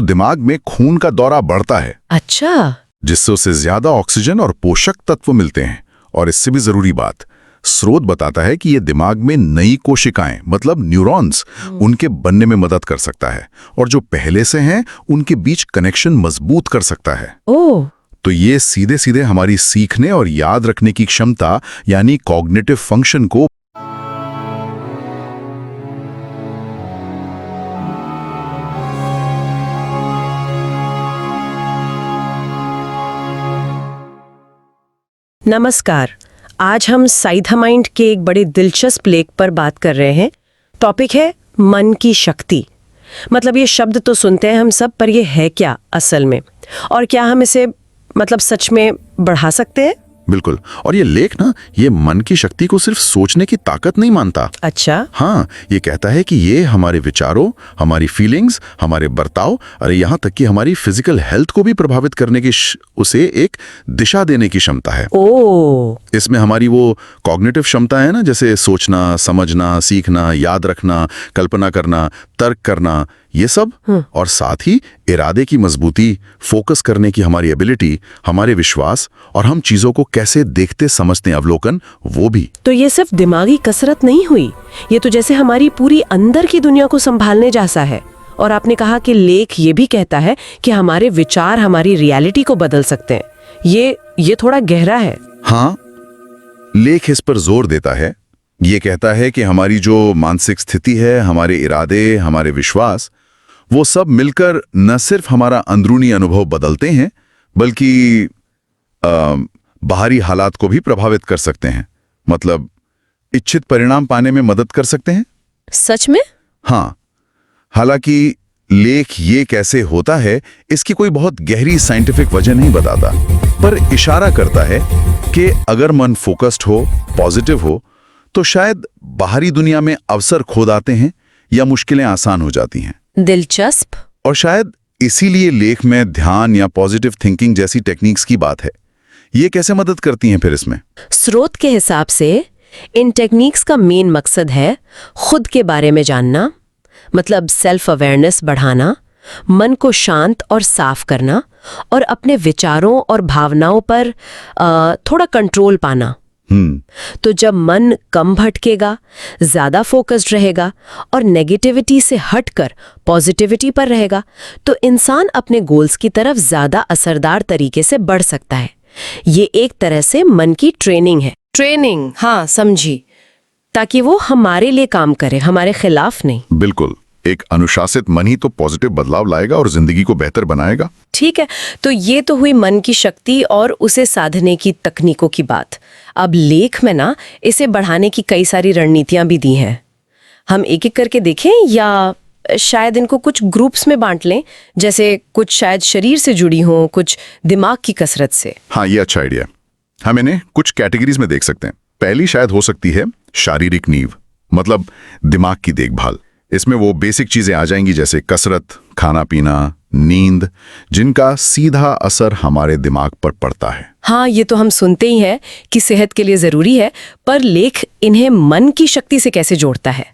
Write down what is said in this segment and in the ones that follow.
दिमाग में खून का दौरा बढ़ता है। अच्छा। जिससे उसे ज्यादा ऑक्सीजन और पोषक तत्व मिलते हैं। और इससे भी जरूरी बात, स्रोत बताता है कि ये दिमाग में नई कोशिकाएं मतलब न्यूरॉन्स उनके बनने में मदद कर सकता है और जो पहले से हैं उनके बीच कनेक्शन मजबूत कर सकता है। ओह। तो ये सीधे सीधे हमारी सीखने और याद रखने की क्षमता यानी कॉग्निटिव फंक्शन को नमस्कार। आज हम साइथामाइंड के एक बड़े दिलचस्प लेख पर बात कर रहे हैं। टॉपिक है मन की शक्ति। मतलब ये शब्द तो सुनते हैं हम सब, पर ये है क्या असल में, और क्या हम इसे सच में बढ़ा सकते हैं? बिल्कुल। और ये लेख ना ये मन की शक्ति को सिर्फ सोचने की ताकत नहीं मानता। अच्छा। हाँ, ये कहता है कि ये हमारे विचारों, हमारी फीलिंग्स, हमारे बर्ताव, अरे यहाँ तक कि हमारी फिजिकल हेल्थ को भी प्रभावित करने की उसे एक दिशा देने की क्षमता है। ओह। इसमें हमारी वो कॉग्निटिव क्षमता है ना, जैसे सोचना, समझना, सीखना, याद रखना, कल्पना करना, तर्क करना, ये सब। और साथ ही इरादे की मजबूती, फोकस करने की हमारी एबिलिटी, हमारे विश्वास और हम चीजों को कैसे देखते समझते अवलोकन, वो भी। तो ये सिर्फ दिमागी कसरत नहीं हुई, ये तो जैसे हमारी पूरी अंदर की दुनिया को संभालने जैसा है। और आपने कहा कि लेख ये भी कहता है कि हमारे विचार हमारी रियलिटी को बदल सकते हैं। ये थोड़ा गहरा है। हाँ, लेख इस पर जोर देता है। ये कहता है कि हमारी जो मानसिक स्थिति है, हमारे इरादे, हमारे विश्वास, वो सब मिलकर न सिर्फ हमारा अंदरूनी अनुभव बदलते हैं बल्कि बाहरी हालात को भी प्रभावित कर सकते हैं। मतलब इच्छित परिणाम पाने में मदद कर सकते हैं। सच में? हाँ। हालांकि लेख ये कैसे होता है इसकी कोई बहुत गहरी साइंटिफिक वजह नहीं बताता, पर इशारा करता है कि अगर मन फोकस्ड हो, पॉजिटिव हो, तो शायद बाहरी दुनिया में अवसर खोद आते हैं या मुश्किलें आसान हो जाती हैं। दिलचस्प। और शायद इसीलिए लेख में ध्यान या पॉजिटिव थिंकिंग जैसी टेक्निक्स की बात है। ये कैसे मदद करती हैं फिर इसमें? स्रोत के हिसाब से इन टेक्निक्स का मेन मकसद है खुद के बारे में जानना, मतलब सेल्फ अवेयरनेस बढ़ाना, मन को शांत और साफ करना और अपने विचारों और भावनाओं पर थोड़ा कंट्रोल पाना। तो जब मन कम भटकेगा, ज्यादा फोकस्ड रहेगा और नेगेटिविटी से हटकर पॉजिटिविटी पर रहेगा, तो इंसान अपने गोल्स की तरफ ज्यादा असरदार तरीके से बढ़ सकता है। ये एक तरह से मन की ट्रेनिंग है। ट्रेनिंग, हाँ समझी, ताकि वो हमारे लिए काम करे, हमारे खिलाफ नहीं। बिल्कुल। एक अनुशासित मन ही तो पॉजिटिव बदलाव लाएगा और जिंदगी को बेहतर बनाएगा। ठीक है, तो ये तो हुई मन की शक्ति और उसे साधने की तकनीकों की बात। अब लेख में ना इसे बढ़ाने की कई सारी रणनीतियां भी दी हैं। हम एक एक करके देखें या शायद इनको कुछ ग्रुप्स में बांट लें, जैसे कुछ शायद शरीर से जुड़ी हों, कुछ दिमाग की कसरत से। हाँ, ये अच्छा आइडिया। हम इन्हें कुछ कैटेगरीज में देख सकते हैं। पहली शायद हो सकती है शारीरिक नींव, मतलब दिमाग की देखभाल। इसमें वो बेसिक चीजें आ जाएंगी जैसे कसरत, खाना पीना, नींद, जिनका सीधा असर हमारे दिमाग पर पड़ता है। हाँ, ये तो हम सुनते ही हैं कि सेहत के लिए जरूरी है, पर लेख इन्हें मन की शक्ति से कैसे जोड़ता है?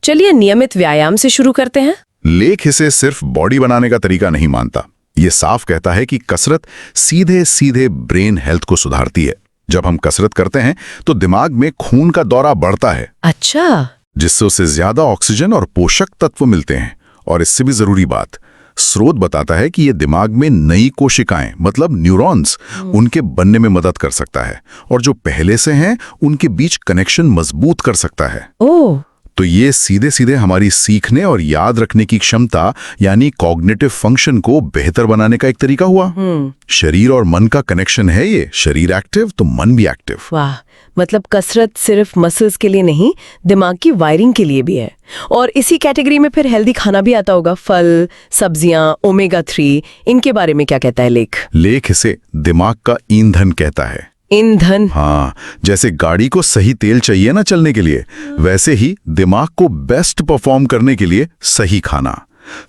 चलिए नियमित व्यायाम से शुरू करते हैं। लेख इसे सिर्फ बॉडी बनाने का तरीका नहीं मानता। ये साफ कहता है कि कसरत सीधे सीधे ब्रेन हेल्थ को सुधारती है। जब हम कसरत करते हैं तो दिमाग में खून का दौरा बढ़ता है। अच्छा। जिससे उसे ज्यादा ऑक्सीजन और पोषक तत्व मिलते हैं। और इससे भी जरूरी बात, स्रोत बताता है कि ये दिमाग में नई कोशिकाएं मतलब न्यूरॉन्स उनके बनने में मदद कर सकता है और जो पहले से हैं उनके बीच कनेक्शन मजबूत कर सकता है। ओह। तो ये सीधे सीधे हमारी सीखने और याद रखने की क्षमता यानी कॉग्निटिव फंक्शन को बेहतर बनाने का एक तरीका हुआ। शरीर और मन का कनेक्शन है ये। शरीर एक्टिव तो मन भी एक्टिव। वाह, मतलब कसरत सिर्फ मसल्स के लिए नहीं, दिमाग की वायरिंग के लिए भी है। और इसी कैटेगरी में फिर हेल्दी खाना भी आता होगा, फल, सब्जियां, ओमेगा 3, इनके बारे में क्या कहता है लेख? लेख इसे दिमाग का ईंधन कहता है। ईंधन? हाँ, जैसे गाड़ी को सही तेल चाहिए ना चलने के लिए, वैसे ही दिमाग को बेस्ट परफॉर्म करने के लिए सही खाना।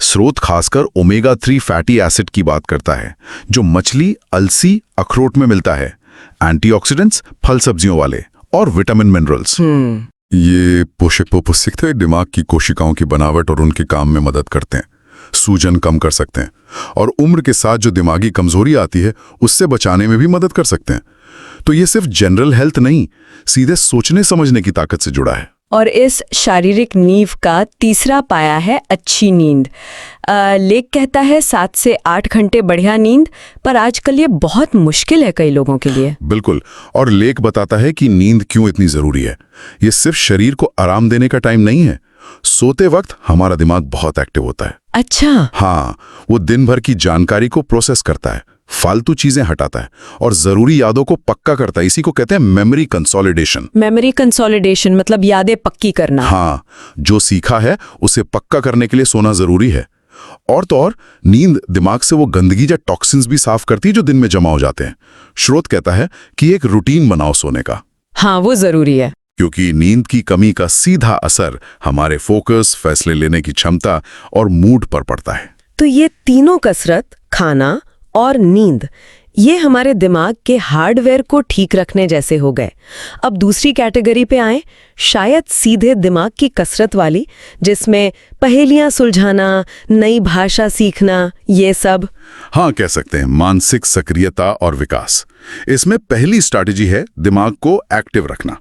स्रोत खासकर ओमेगा 3 फैटी एसिड की बात करता है, जो मछली, अलसी, अखरोट में मिलता है। एंटीऑक्सीडेंट्स फल सब्जियों वाले और विटामिन मिनरल्स। ये पोषक तत्व दिमाग की कोशिकाओं की बनावट और उनके काम में मदद करते हैं। सूजन कम कर सकते हैं और उम्र के साथ जो दिमागी कमजोरी आती है उससे बचाने में भी मदद कर सकते हैं। तो ये सिर्फ जनरल हेल्थ नहीं, सीधे सोचने समझने की ताकत से जुड़ा है। और इस शारीरिक नींव का तीसरा पाया है अच्छी नींद। लेख कहता है 7 से 8 घंटे बढ़िया नींद, पर आजकल ये बहुत मुश्किल है कई लोगों के लिए। बिल्कुल, और लेख बताता है कि नींद क्यों इतनी जरूरी है। ये सिर्फ शरीर को आराम देने का टाइम नहीं है। सोते वक्त हमारा दिमाग बहुत एक्टिव होता है। अच्छा। हाँ, वो दिन भर की जानकारी को प्रोसेस करता है, फालतू चीजें हटाता है और जरूरी यादों को पक्का करता है। इसी को कहते हैं मेमोरी कंसोलिडेशन। मेमोरी कंसोलिडेशन मतलब यादें पक्की करना। हाँ, जो सीखा है उसे पक्का करने के लिए सोना जरूरी है। और तो और नींद दिमाग से वो गंदगी या टॉक्सिन्स भी साफ करती है जो दिन में जमा हो जाते हैं। स्रोत कहता है कि एक रूटीन बनाओ सोने का। हाँ, वो जरूरी है, क्योंकि नींद की कमी का सीधा असर हमारे फोकस, फैसले लेने की क्षमता और मूड पर पड़ता है। तो ये तीनों कसरत, खाना और नींद, ये हमारे दिमाग के हार्डवेयर को ठीक रखने जैसे हो गए। अब दूसरी कैटेगरी पे आए, शायद सीधे दिमाग की कसरत वाली, जिसमें पहेलियां सुलझाना, नई भाषा सीखना, ये सब। हाँ, कह सकते हैं मानसिक सक्रियता और विकास। इसमें पहली स्ट्रैटेजी है दिमाग को एक्टिव रखना।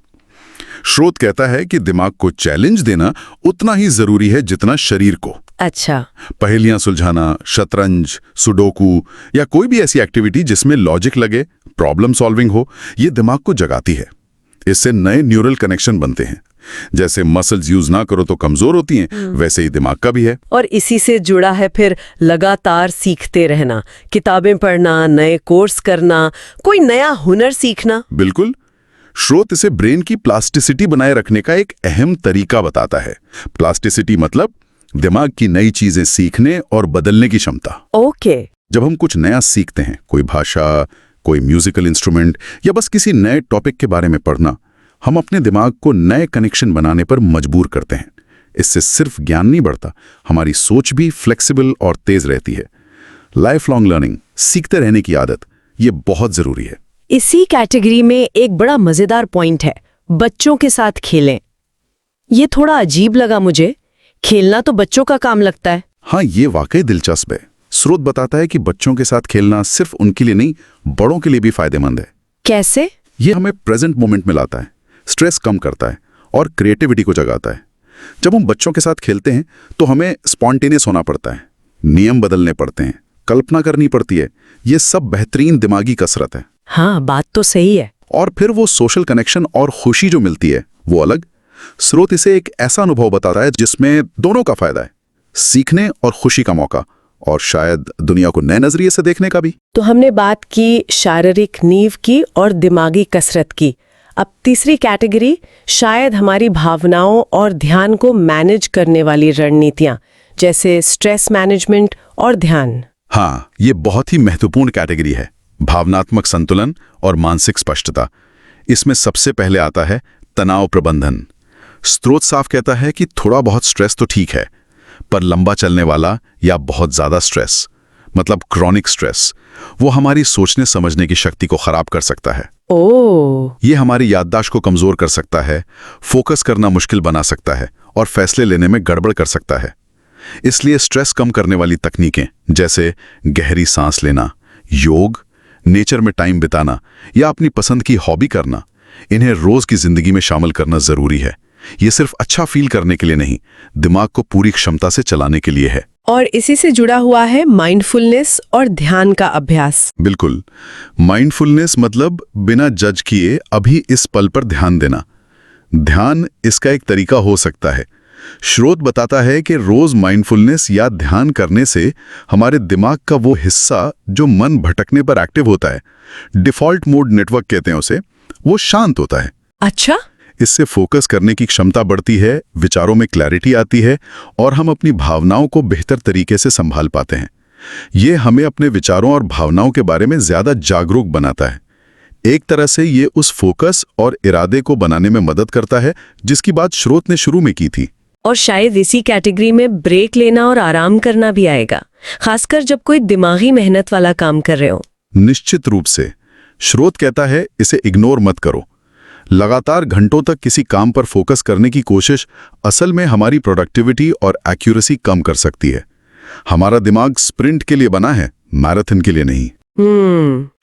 स्रोत कहता है कि दिमाग को चैलेंज देना उतना ही जरूरी है जितना शरीर को। अच्छा। पहेलियां सुलझाना, शतरंज, सुडोकू या कोई भी ऐसी एक्टिविटी जिसमें लॉजिक लगे, प्रॉब्लम सॉल्विंग हो, ये दिमाग को जगाती है। इससे नए न्यूरल कनेक्शन बनते हैं। जैसे मसल्स यूज ना करो तो कमजोर होती हैं, वैसे ही दिमाग का भी है। और इसी से जुड़ा है फिर लगातार सीखते रहना, किताबें पढ़ना, नए कोर्स करना, कोई नया हुनर सीखना। बिल्कुल, स्रोत इसे ब्रेन की प्लास्टिसिटी बनाए रखने का एक अहम तरीका बताता है। प्लास्टिसिटी मतलब दिमाग की नई चीजें सीखने और बदलने की क्षमता। ओके। जब हम कुछ नया सीखते हैं, कोई भाषा, कोई म्यूजिकल इंस्ट्रूमेंट या बस किसी नए टॉपिक के बारे में पढ़ना, हम अपने दिमाग को नए कनेक्शन बनाने पर मजबूर करते हैं। इससे सिर्फ ज्ञान नहीं बढ़ता, हमारी सोच भी फ्लेक्सिबल और तेज रहती है। लाइफ लॉन्ग लर्निंग, सीखते रहने की आदत, ये बहुत जरूरी है। इसी कैटेगरी में एक बड़ा मजेदार पॉइंट है, बच्चों के साथ खेलें। ये थोड़ा अजीब लगा मुझे, खेलना तो बच्चों का काम लगता है। हाँ, ये वाकई दिलचस्प है। स्रोत बताता है कि बच्चों के साथ खेलना सिर्फ उनके लिए नहीं, बड़ों के लिए भी फायदेमंद है। कैसे? ये हमें प्रेजेंट मोमेंट में लाता है, स्ट्रेस कम करता है और क्रिएटिविटी को जगाता है। जब हम बच्चों के साथ खेलते हैं तो हमें स्पॉन्टेनियस होना पड़ता है, नियम बदलने पड़ते हैं, कल्पना करनी पड़ती है। ये सब बेहतरीन दिमागी कसरत है। हाँ, बात तो सही है। और फिर वो सोशल कनेक्शन और खुशी जो मिलती है वो अलग। स्रोत इसे एक ऐसा अनुभव बताता है जिसमें दोनों का फायदा है, सीखने और खुशी का मौका, और शायद दुनिया को नए नजरिए से देखने का भी। तो हमने बात की शारीरिक नींव की और दिमागी कसरत की। अब तीसरी कैटेगरी, शायद हमारी भावनाओं और ध्यान को मैनेज करने वाली रणनीतियां, जैसे स्ट्रेस मैनेजमेंट और ध्यान। हाँ, ये बहुत ही महत्वपूर्ण कैटेगरी है, भावनात्मक संतुलन और मानसिक स्पष्टता। इसमें सबसे पहले आता है तनाव प्रबंधन। स्रोत साफ कहता है कि थोड़ा बहुत स्ट्रेस तो ठीक है, पर लंबा चलने वाला या बहुत ज्यादा स्ट्रेस, मतलब क्रॉनिक स्ट्रेस, वो हमारी सोचने समझने की शक्ति को खराब कर सकता है। ये हमारी याददाश्त को कमजोर कर सकता है, फोकस करना मुश्किल बना सकता है और फैसले लेने में गड़बड़ कर सकता है। इसलिए स्ट्रेस कम करने वाली तकनीकें जैसे गहरी सांस लेना, योग, नेचर में टाइम बिताना या अपनी पसंद की हॉबी करना, इन्हें रोज की जिंदगी में शामिल करना जरूरी है। ये सिर्फ अच्छा फील करने के लिए नहीं, दिमाग को पूरी क्षमता से चलाने के लिए है। और इसी से जुड़ा हुआ है माइंडफुलनेस और ध्यान का अभ्यास। बिल्कुल, माइंडफुलनेस मतलब बिना जज किए अभी इस पल पर ध्यान देना। ध्यान इसका एक तरीका हो सकता है। स्रोत बताता है कि रोज माइंडफुलनेस या ध्यान करने से हमारे दिमाग का वो हिस्सा जो मन भटकने पर एक्टिव होता है, डिफॉल्ट मोड नेटवर्क कहते हैं उसे, वो शांत होता है। अच्छा। इससे फोकस करने की क्षमता बढ़ती है, विचारों में क्लैरिटी आती है और हम अपनी भावनाओं को बेहतर तरीके से संभाल पाते हैं। ये हमें अपने विचारों और भावनाओं के बारे में ज्यादा जागरूक बनाता है। एक तरह से ये उस फोकस और इरादे को बनाने में मदद करता है जिसकी बात स्रोत ने शुरू में की थी। और शायद इसी कैटेगरी में ब्रेक लेना और आराम करना भी आएगा, खासकर जब कोई दिमागी मेहनत वाला काम कर रहे हो। निश्चित रूप से। स्रोत कहता है इसे इग्नोर मत करो। लगातार घंटों तक किसी काम पर फोकस करने की कोशिश असल में हमारी प्रोडक्टिविटी और एक्यूरेसी कम कर सकती है। हमारा दिमाग स्प्रिंट के लिए बना है, मैराथन के लिए नहीं।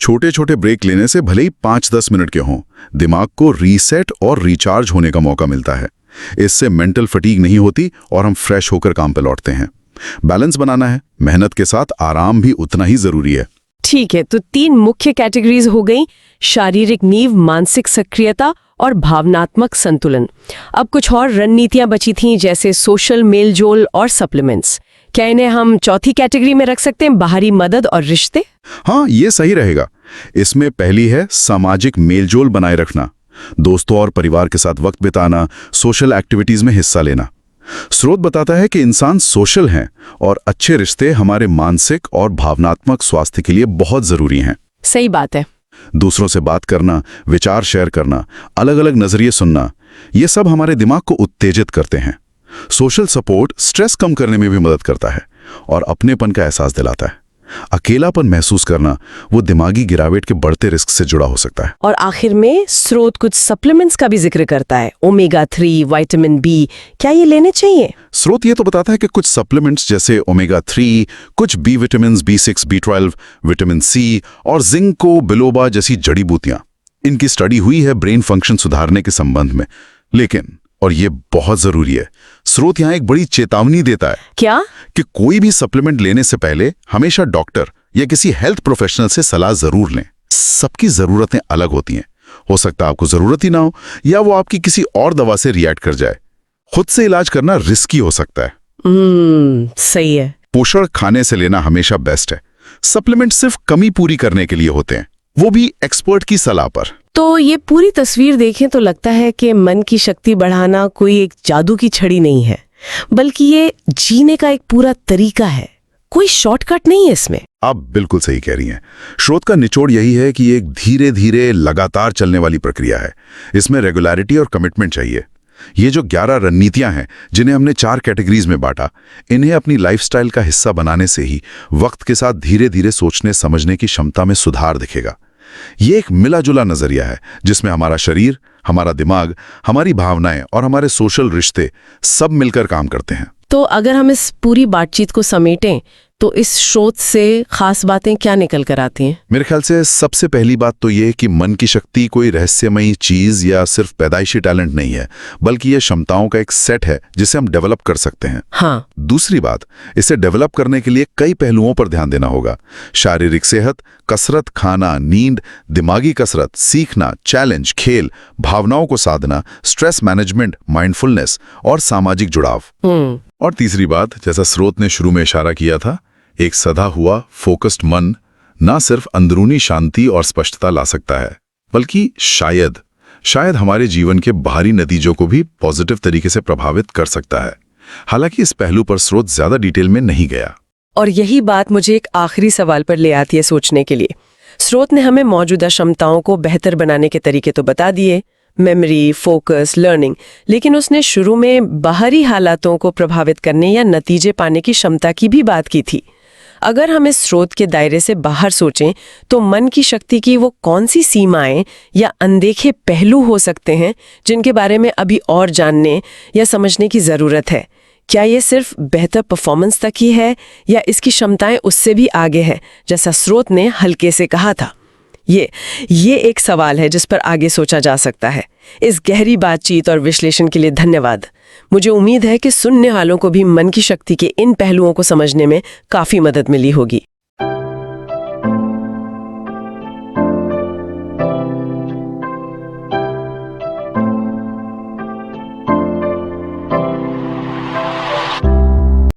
छोटे छोटे ब्रेक लेने से भले ही 5-10 मिनट के हों, दिमाग को रीसेट और रिचार्ज होने का मौका मिलता है। इससे मेंटल फटीग नहीं होती और हम फ्रेश होकर काम पे लौटते हैं। बैलेंस बनाना है, मेहनत के साथ आराम भी उतना ही जरूरी है। ठीक है, तो 3 मुख्य कैटेगरीज हो गई, शारीरिक नींव, मानसिक सक्रियता और भावनात्मक संतुलन। अब कुछ और रणनीतियां बची थीं, जैसे सोशल मेलजोल और सप्लीमेंट्स। क्या इन्हें हम चौथी कैटेगरी में रख सकते हैं, बाहरी मदद और रिश्ते? हाँ, ये सही रहेगा। इसमें पहली है सामाजिक मेलजोल बनाए रखना, दोस्तों और परिवार के साथ वक्त बिताना, सोशल एक्टिविटीज में हिस्सा लेना। स्रोत बताता है कि इंसान सोशल हैं और अच्छे रिश्ते हमारे मानसिक और भावनात्मक स्वास्थ्य के लिए बहुत जरूरी हैं। सही बात है। दूसरों से बात करना, विचार शेयर करना, अलग अलग नजरिए सुनना, ये सब हमारे दिमाग को उत्तेजित करते हैं। सोशल सपोर्ट स्ट्रेस कम करने में भी मदद करता है और अपनेपन का एहसास दिलाता है। अकेलापन महसूस करना वो दिमागी गिरावट के बढ़ते रिस्क से जुड़ा हो सकता है। और आखिर में स्रोत कुछ सप्लीमेंट्स का भी जिक्र करता है, ओमेगा 3, विटामिन बी। क्या ये लेने चाहिए? स्रोत ये तो बताता है कि कुछ सप्लीमेंट्स जैसे ओमेगा 3, कुछ B vitamin, B6, B12, vitamin C और जिंको बिलोबा जैसी जड़ी बूटियां, इनकी स्टडी हुई है ब्रेन फंक्शन सुधारने के संबंध में। लेकिन, और ये बहुत जरूरी है, स्रोत यहां एक बड़ी चेतावनी देता है। क्या? कि कोई भी सप्लीमेंट लेने से पहले हमेशा डॉक्टर या किसी हेल्थ प्रोफेशनल से सलाह जरूर लें। सबकी जरूरतें अलग होती हैं। हो सकता है आपको जरूरत ही ना हो या वो आपकी किसी और दवा से रिएक्ट कर जाए। खुद से इलाज करना रिस्की हो सकता है। सही है। पोषण खाने से लेना हमेशा बेस्ट है। सप्लीमेंट सिर्फ कमी पूरी करने के लिए होते हैं, वो भी एक्सपर्ट की सलाह पर। तो ये पूरी तस्वीर देखें तो लगता है कि मन की शक्ति बढ़ाना कोई एक जादू की छड़ी नहीं है, बल्कि ये जीने का एक पूरा तरीका है। कोई शॉर्टकट नहीं है इसमें। आप बिल्कुल सही कह रही हैं। स्रोत का निचोड़ यही है कि ये एक धीरे धीरे लगातार चलने वाली प्रक्रिया है। इसमें रेगुलरिटी और कमिटमेंट चाहिए। ये जो 11 रणनीतियां हैं, जिन्हें हमने 4 कैटेगरीज में बांटा, इन्हें अपनी लाइफस्टाइल का हिस्सा बनाने से ही वक्त के साथ धीरे धीरे सोचने समझने की क्षमता में सुधार दिखेगा। ये एक मिला जुला नजरिया है जिसमें हमारा शरीर, हमारा दिमाग, हमारी भावनाएं और हमारे सोशल रिश्ते सब मिलकर काम करते हैं। तो अगर हम इस पूरी बातचीत को समेटें तो इस स्रोत से खास बातें क्या निकल कर आती हैं? मेरे ख्याल से सबसे पहली बात तो ये कि मन की शक्ति कोई रहस्यमयी चीज या सिर्फ पैदाइशी टैलेंट नहीं है, बल्कि ये क्षमताओं का एक सेट है जिसे हम डेवलप कर सकते हैं। हाँ। दूसरी बात, इसे डेवलप करने के लिए कई पहलुओं पर ध्यान देना होगा। शारीरिक सेहत, कसरत, खाना, नींद, दिमागी कसरत, सीखना, चैलेंज, खेल, भावनाओं को साधना, स्ट्रेस मैनेजमेंट, माइंडफुलनेस और सामाजिक जुड़ाव। और तीसरी बात, जैसा स्रोत ने शुरू में इशारा किया था, एक सधा हुआ फोकस्ड मन ना सिर्फ अंदरूनी शांति और स्पष्टता ला सकता है, बल्कि शायद हमारे जीवन के बाहरी नतीजों को भी पॉजिटिव तरीके से प्रभावित कर सकता है। हालांकि इस पहलू पर स्रोत ज्यादा डिटेल में नहीं गया। और यही बात मुझे एक आखिरी सवाल पर ले आती है सोचने के लिए। स्रोत ने हमें मौजूदा क्षमताओं को बेहतर बनाने के तरीके तो बता दिए, मेमोरी, फोकस, लर्निंग, लेकिन उसने शुरू में बाहरी हालातों को प्रभावित करने या नतीजे पाने की क्षमता की भी बात की थी। अगर हम इस स्रोत के दायरे से बाहर सोचें तो मन की शक्ति की वो कौन सी सीमाएं या अनदेखे पहलू हो सकते हैं जिनके बारे में अभी और जानने या समझने की ज़रूरत है? क्या ये सिर्फ बेहतर परफॉर्मेंस तक ही है या इसकी क्षमताएं उससे भी आगे है, जैसा स्रोत ने हल्के से कहा था? ये एक सवाल है जिस पर आगे सोचा जा सकता है। इस गहरी बातचीत और विश्लेषण के लिए धन्यवाद। मुझे उम्मीद है कि सुनने वालों को भी मन की शक्ति के इन पहलुओं को समझने में काफ़ी मदद मिली होगी।